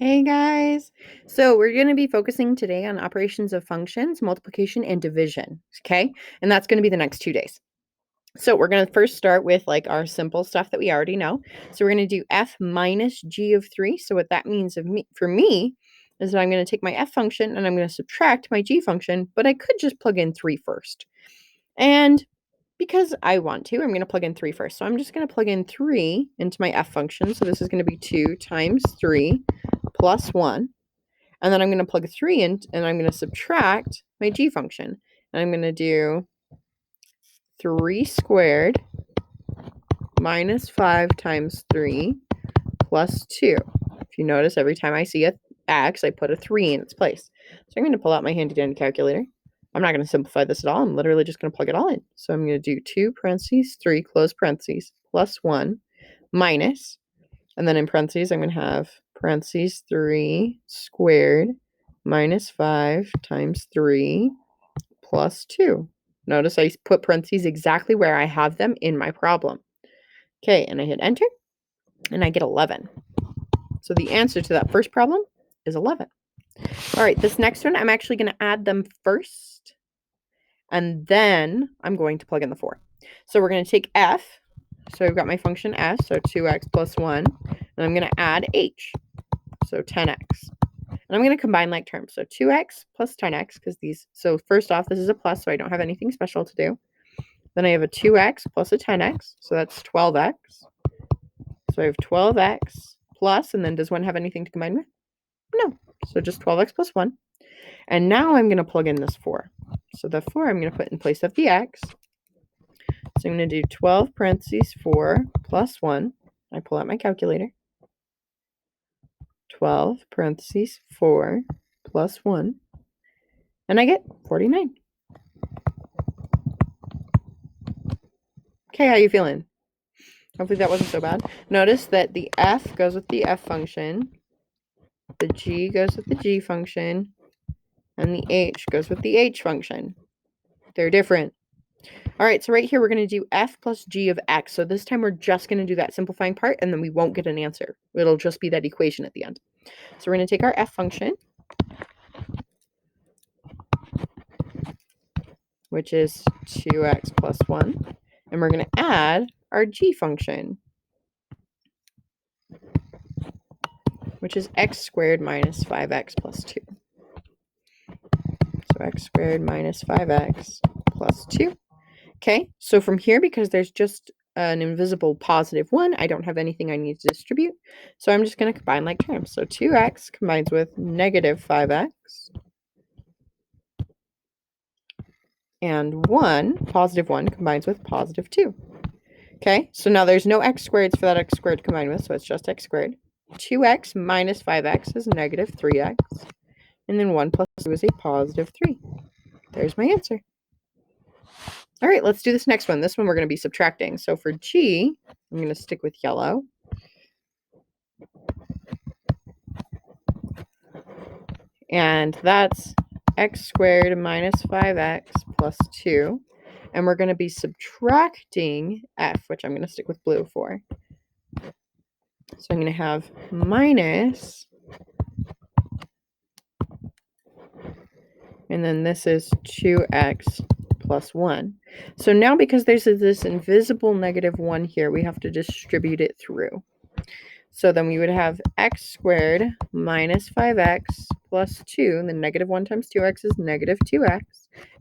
Hey guys! So we're going to be focusing today on operations of functions, multiplication, and division, okay? And that's going to be the next 2 days. So we're going to first start with like our simple stuff that we already know. So we're going to do f minus g of 3. So what that means for me is that I'm going to take my f function and I'm going to subtract my g function, but I could just plug in 3 first. And because I want to, I'm going to plug in 3 first. So I'm just going to plug in 3 into my f function. So this is going to be 2 times 3 plus 1. And then I'm going to plug 3 in, and I'm going to subtract my g function. And I'm going to do 3 squared minus 5 times 3 plus 2. If you notice, every time I see a x, I put a 3 in its place. So I'm going to pull out my handy-dandy calculator. I'm not going to simplify this at all. I'm literally just going to plug it all in. So I'm going to do 2 parentheses, 3 close parentheses, plus 1 minus, and then in parentheses, I'm going to have parentheses 3 squared minus 5 times 3 plus 2. Notice I put parentheses exactly where I have them in my problem. Okay, and I hit enter, and I get 11. So the answer to that first problem is 11. All right, this next one, I'm actually going to add them first, and then I'm going to plug in the 4. So we're going to take f. So I've got my function f, so 2x plus 1, and I'm going to add h, so 10x. And I'm going to combine like terms. So 2x plus 10x, because these, so first off, this is a plus, so I don't have anything special to do. Then I have a 2x plus a 10x, so that's 12x. So I have 12x plus, and then does 1 have anything to combine with? No. So just 12x plus 1. And now I'm going to plug in this 4. So the 4 I'm going to put in place of the x. So I'm going to do 12 parentheses 4 plus 1. I pull out my calculator. 12 parentheses 4 plus 1. And I get 49. Okay, how you feeling? Hopefully that wasn't so bad. Notice that the f goes with the f function, the g goes with the g function, and the h goes with the h function. They're different. All right, so right here we're going to do f plus g of x. So this time we're just going to do that simplifying part, and then we won't get an answer. It'll just be that equation at the end. So we're going to take our f function, which is 2x plus 1, and we're going to add our g function, which is x squared minus 5x plus 2. So x squared minus 5x plus 2. Okay, so from here, because there's just an invisible positive 1, I don't have anything I need to distribute. So I'm just going to combine like terms. So 2x combines with negative 5x. And 1, positive 1, combines with positive 2. Okay, so now there's no x squareds for that x squared to combine with, so it's just x squared. 2x minus 5x is negative 3x. And then 1 plus 2 is a positive 3. There's my answer. All right, let's do this next one. This one we're going to be subtracting. So for g, I'm going to stick with yellow. And that's x squared minus 5x plus 2. And we're going to be subtracting f, which I'm going to stick with blue for. So I'm going to have minus, and then this is 2x plus 1. So now because there's this invisible negative 1 here, we have to distribute it through. So then we would have x squared minus 5x plus 2, and then negative 1 times 2x is negative 2x,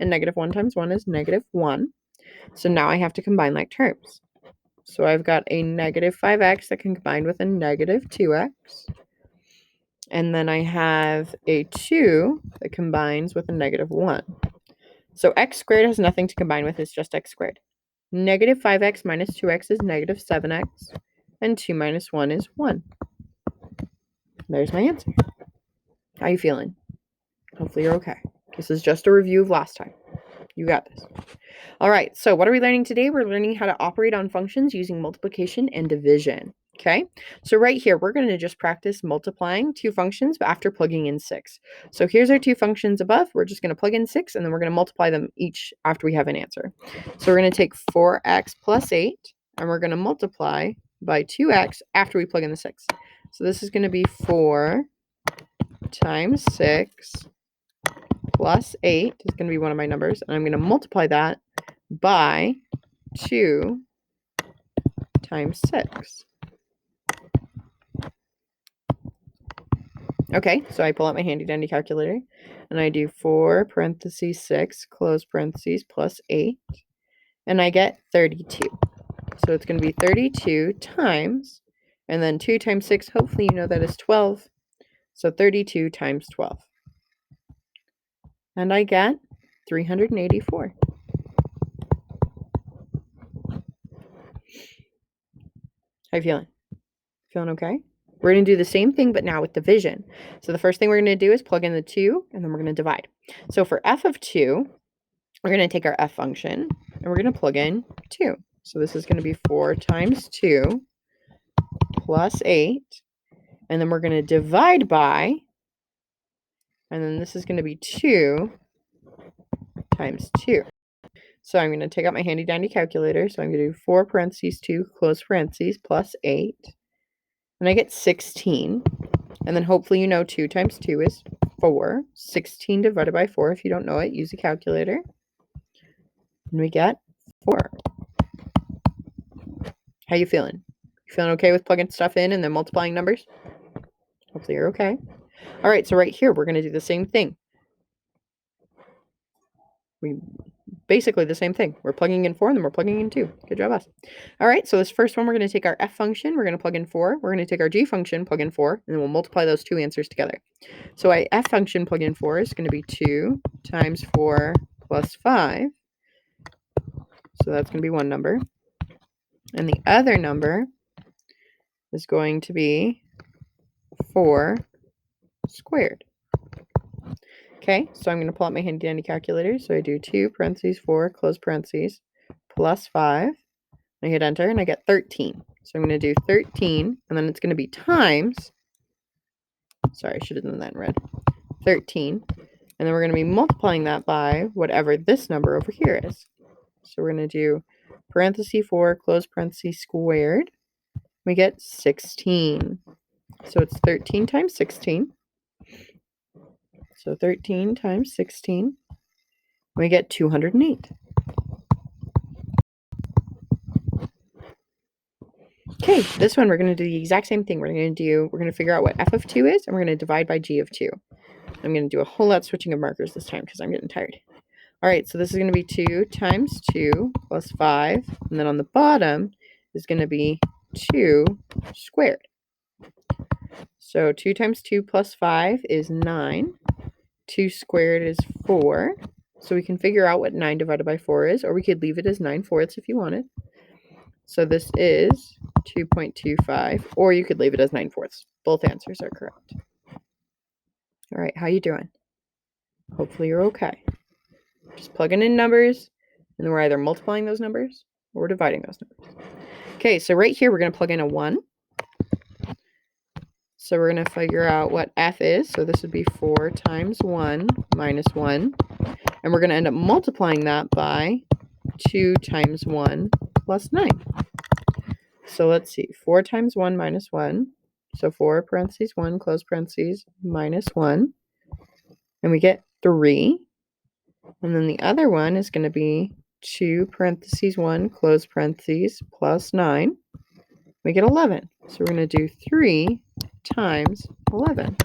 and negative 1 times 1 is negative 1. So now I have to combine like terms. So I've got a negative 5x that can combine with a negative 2x. And then I have a 2 that combines with a negative 1. So x squared has nothing to combine with, it's just x squared. Negative 5x minus 2x is negative 7x, and 2 minus 1 is 1. There's my answer. How you feeling? Hopefully you're okay. This is just a review of last time. You got this. All right, so what are we learning today? We're learning how to operate on functions using multiplication and division. Okay, so right here, we're going to just practice multiplying 2 functions after plugging in 6. So here's our 2 functions above. We're just going to plug in 6, and then we're going to multiply them each after we have an answer. So we're going to take 4x plus 8, and we're going to multiply by 2x after we plug in the 6. So this is going to be 4 times 6 plus 8 is going to be one of my numbers, and I'm going to multiply that by 2 times 6. Okay, so I pull out my handy dandy calculator, and I do 4 parentheses 6 close parentheses plus 8, and I get 32. So it's going to be 32 times, and then 2 times 6, hopefully you know that is 12. So 32 times 12. And I get 384. How you feeling? Feeling okay? We're going to do the same thing, but now with division. So the first thing we're going to do is plug in the 2, and then we're going to divide. So for f of 2, we're going to take our f function, and we're going to plug in 2. So this is going to be 4 times 2 plus 8. And then we're going to divide by, and then this is going to be 2 times 2. So I'm going to take out my handy dandy calculator. So I'm going to do 4 parentheses 2 close parentheses plus 8. And I get 16. And then hopefully you know 2 times 2 is 4. 16 divided by 4. If you don't know it, use a calculator. And we get 4. How you feeling? You feeling okay with plugging stuff in and then multiplying numbers? Hopefully you're okay. All right, so right here, we're going to do the same thing. Basically the same thing. We're plugging in 4 and then we're plugging in 2. Good job, us. All right, so this first one, we're going to take our f function. We're going to plug in 4. We're going to take our g function, plug in 4, and then we'll multiply those two answers together. So our f function plug in 4 is going to be 2 times 4 plus 5. So that's going to be one number. And the other number is going to be 4 squared. Okay, so I'm going to pull out my handy dandy calculator. So I do 2 parentheses 4 close parentheses plus 5. I hit enter and I get 13. So I'm going to do 13, and then it's going to be times, sorry, I should have done that in red, 13. And then we're going to be multiplying that by whatever this number over here is. So we're going to do parentheses 4 close parentheses squared. We get 16. So it's 13 times 16. So 13 times 16, we get 208. Okay, this one we're going to do the exact same thing. We're going to figure out what f of 2 is, and we're going to divide by g of 2. I'm going to do a whole lot switching of markers this time because I'm getting tired. All right, so this is going to be 2 times 2 plus 5, and then on the bottom is going to be 2 squared. So 2 times 2 plus 5 is 9. 2 squared is 4. So we can figure out what 9 divided by 4 is, or we could leave it as 9/4 if you wanted. So this is 2.25, or you could leave it as 9/4. Both answers are correct. All right, how you doing? Hopefully you're okay. Just plugging in numbers, and then we're either multiplying those numbers or dividing those numbers. Okay, so right here we're going to plug in a 1. So we're going to figure out what f is. So this would be 4 times 1 minus 1. And we're going to end up multiplying that by 2 times 1 plus 9. So let's see. 4 times 1 minus 1. So 4 parentheses 1 close parentheses minus 1. And we get 3. And then the other one is going to be 2 parentheses 1 close parentheses plus 9. We get 11. So we're going to do 3 times 11.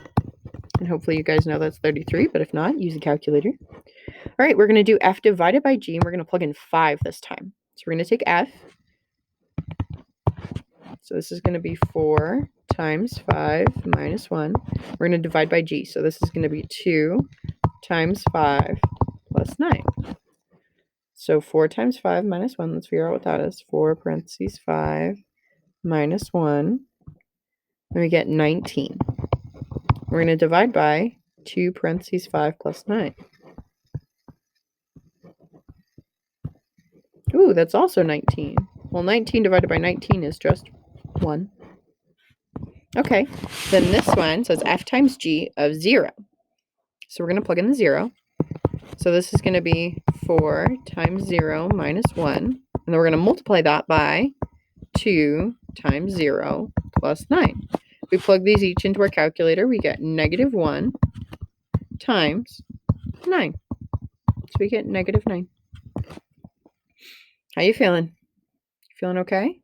And hopefully you guys know that's 33, but if not, use a calculator. All right, we're going to do f divided by g, and we're going to plug in 5 this time. So we're going to take f. So this is going to be 4 times 5 minus 1. We're going to divide by g. So this is going to be 2 times 5 plus 9. So 4 times 5 minus 1, let's figure out what that is. 4 parentheses 5 minus 1. And we get 19. We're going to divide by 2 parentheses 5 plus 9. Ooh, that's also 19. Well, 19 divided by 19 is just 1. Okay, then this one says f times g of 0. So we're going to plug in the 0. So this is going to be 4 times 0 minus 1. And then we're going to multiply that by 2 times 0 plus 9. If we plug these each into our calculator, we get -1 times 9. So we get -9. How you feeling? Feeling okay?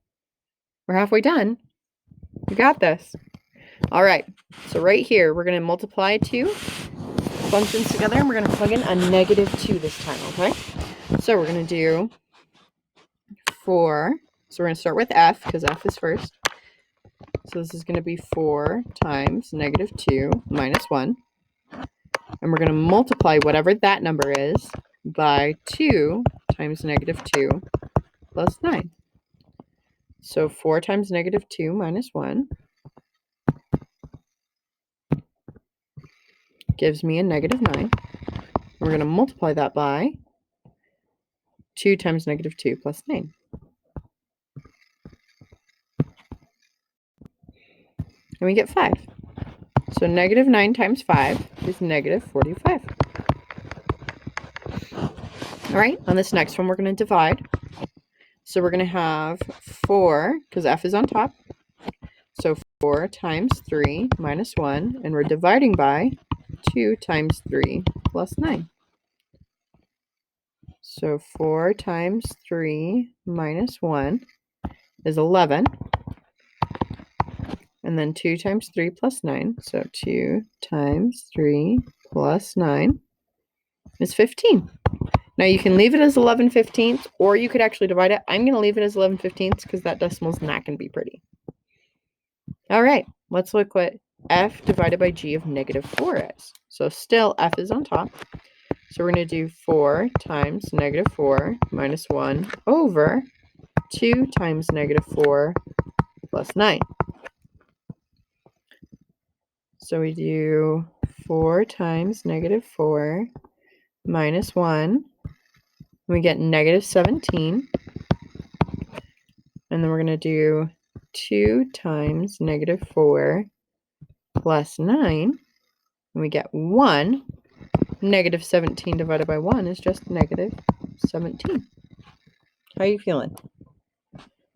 We're halfway done. We got this. All right. So right here, we're going to multiply two functions together, and we're going to plug in a -2 this time, okay? So we're going to do 4. So we're going to start with f, because f is first. So this is going to be 4 times -2 minus 1. And we're going to multiply whatever that number is by 2 times -2 plus 9. So 4 times -2 minus 1 gives me a -9. We're going to multiply that by 2 times -2 plus 9. And we get 5. So -9 times 5 is -45. All right, on this next one, we're going to divide. So we're going to have 4, because f is on top. So 4 times 3 minus 1, and we're dividing by 2 times 3 plus 9. So 4 times 3 minus 1 is 11. And then 2 times 3 plus 9. So 2 times 3 plus 9 is 15. Now you can leave it as 11/15, or you could actually divide it. I'm going to leave it as 11/15 because that decimal is not going to be pretty. All right, let's look what f divided by g of -4 is. So still f is on top. So we're going to do 4 times -4 minus 1 over 2 times -4 plus 9. So we do 4 times -4 minus 1. We get -17. And then we're going to do 2 times -4 plus 9. And we get 1. -17 divided by 1 is just -17. How are you feeling?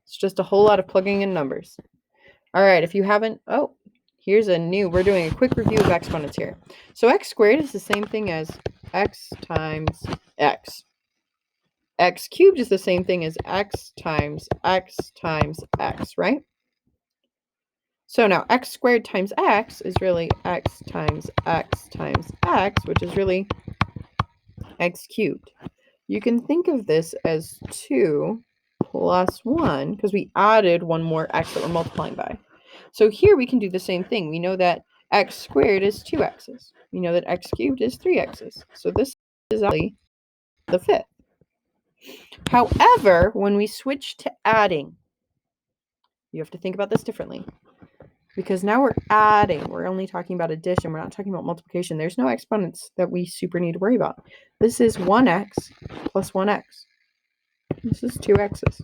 It's just a whole lot of plugging in numbers. All right, if you haven't, here's a new, we're doing a quick review of exponents here. So x squared is the same thing as x times x. X cubed is the same thing as x times x times x, right? So now x squared times x is really x times x times x, which is really x cubed. You can think of this as 2 plus 1, because we added one more x that we're multiplying by. So here we can do the same thing. We know that x squared is 2x's. We know that x cubed is 3x's. So this is actually the fifth. However, when we switch to adding, you have to think about this differently. Because now we're adding. We're only talking about addition. We're not talking about multiplication. There's no exponents that we super need to worry about. This is 1x plus 1x. This is 2x's.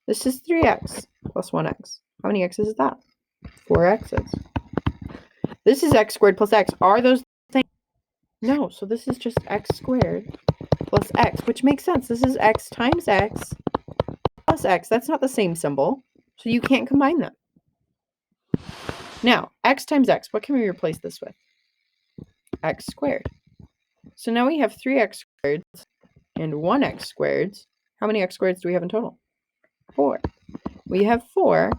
This is 3x plus 1x. How many x's is that? 4x's. This is x squared plus x. Are those the same? No, so this is just x squared plus x, which makes sense. This is x times x plus x. That's not the same symbol, so you can't combine them. Now, x times x, what can we replace this with? X squared. So now we have 3x squared and 1x squared. How many x squareds do we have in total? 4. We have 4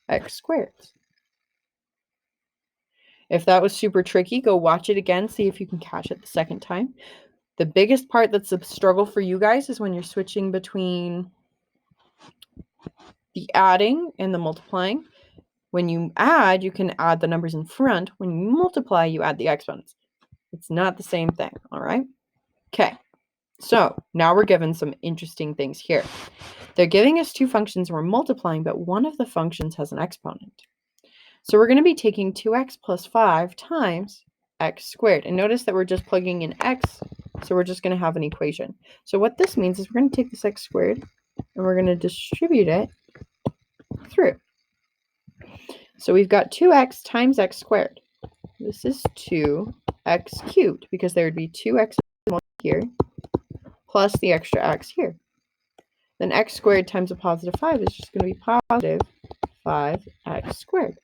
x squared. If that was super tricky, go watch it again, see if you can catch it the second time. The biggest part that's a struggle for you guys is when you're switching between the adding and the multiplying. When you add, you can add the numbers in front. When you multiply, you add the exponents. It's not the same thing, all right? Okay, so now we're given some interesting things here. They're giving us two functions and we're multiplying, but one of the functions has an exponent. So we're going to be taking 2x plus 5 times x squared. And notice that we're just plugging in x, so we're just going to have an equation. So what this means is we're going to take this x squared and we're going to distribute it through. So we've got 2x times x squared. This is 2x cubed, because there would be 2x here plus the extra x here. Then x squared times a positive 5 is just going to be positive 5x squared.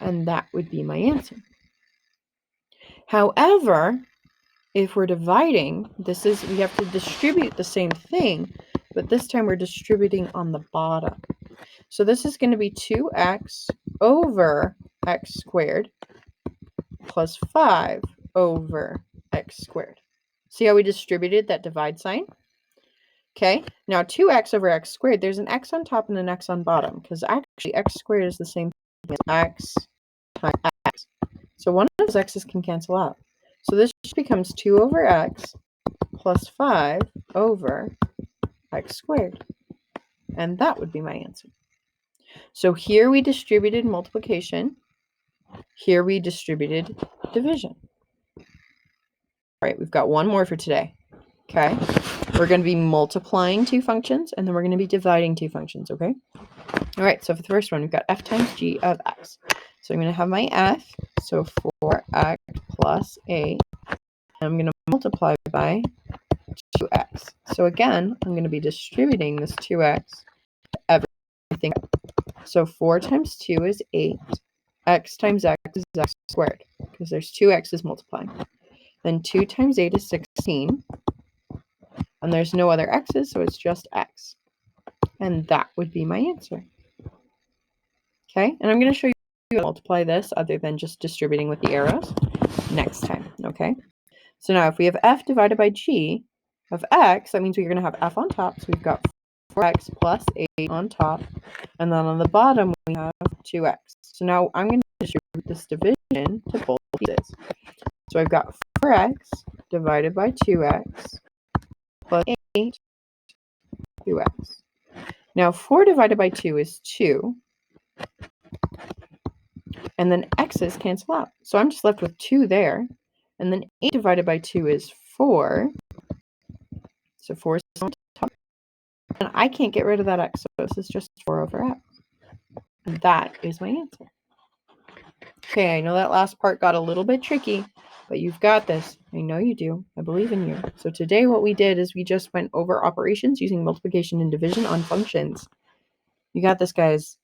And that would be my answer. However, if we're dividing, we have to distribute the same thing, but this time we're distributing on the bottom. So this is going to be 2x over x squared plus 5 over x squared. See how we distributed that divide sign? Okay, now 2x over x squared, there's an x on top and an x on bottom, because actually x squared is the same thing as x times x. So one of those x's can cancel out. So this just becomes 2 over x plus 5 over x squared. And that would be my answer. So here we distributed multiplication. Here we distributed division. All right, we've got one more for today. Okay, we're going to be multiplying two functions, and then we're going to be dividing two functions, okay? All right, so for the first one, we've got f times g of x. So I'm going to have my f, so 4x plus 8. And I'm going to multiply by 2x. So again, I'm going to be distributing this 2x to everything. So 4 times 2 is 8. X times x is x squared, because there's two x's multiplying. Then 2 times 8 is 16. And there's no other x's, so it's just x. And that would be my answer. Okay, and I'm going to show you how to multiply this other than just distributing with the arrows next time, okay? So now if we have f divided by g of x, that means we're going to have f on top. So we've got 4x plus 8 on top. And then on the bottom, we have 2x. So now I'm going to distribute this division to both pieces. So I've got 4x divided by 2x plus 8 2x. Now 4 divided by 2 is 2. And then x's cancel out. So I'm just left with 2 there. And then 8 divided by 2 is 4. So 4 is on top. And I can't get rid of that x, so this is just 4 over x. And that is my answer. Okay, I know that last part got a little bit tricky, but you've got this. I know you do. I believe in you. So today what we did is we just went over operations using multiplication and division on functions. You got this, guys.